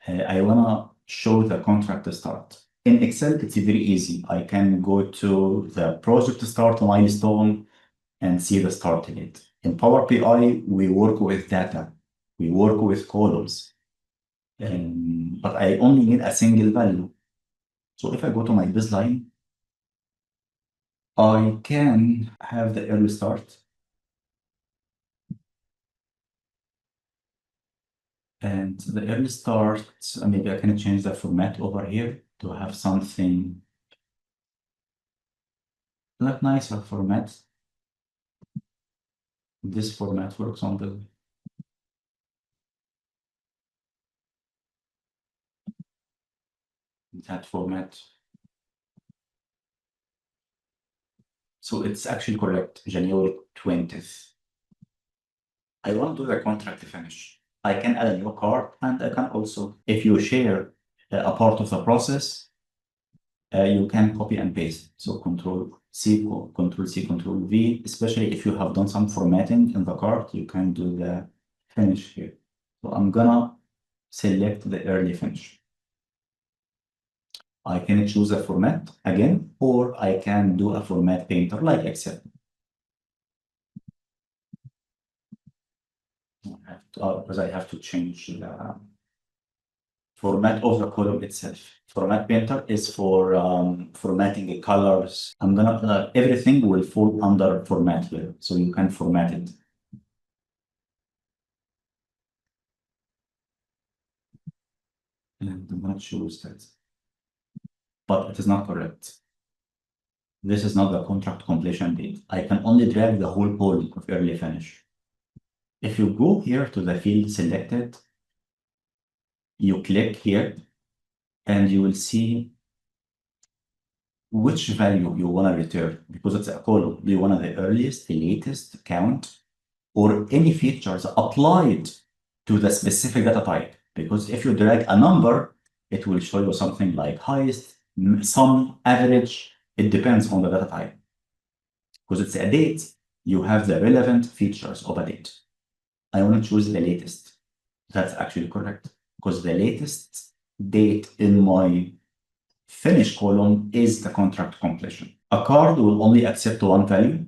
I wanna show the contract start. In Excel, it's very easy. I can go to the project start milestone and see the start date. In Power BI, we work with data. We work with columns. But I only need a single value. So if I go to my baseline, I can have the early start. And the early start, maybe I can change the format over here to have something like nicer format. This format, for example. That format. So it's actually correct, January 20th. I want to do the contract finish. I can add a new card, and I can also, if you share a part of the process, you can copy and paste. So Control C, Control V, especially if you have done some formatting in the card, you can do the finish here. So I'm gonna select the early finish. I can choose a format again, or I can do a format painter like Excel. Because I have to change the format of the column itself. Format painter is for formatting the colors. I'm gonna, everything will fall under format here, so you can format it. And I'm gonna choose that. But it is not correct. This is not the contract completion date. I can only drag the whole column of early finish. If you go here to the field selected, you click here, and you will see which value you want to return, because it's a column. Do you want the earliest, the latest, count, or any features applied to the specific data type? Because if you drag a number, it will show you something like highest, sum, average. It depends on the data type. Because it's a date, you have the relevant features of a date. I want to choose the latest. That's actually correct, because the latest date in my finish column is the contract completion. A card will only accept one value.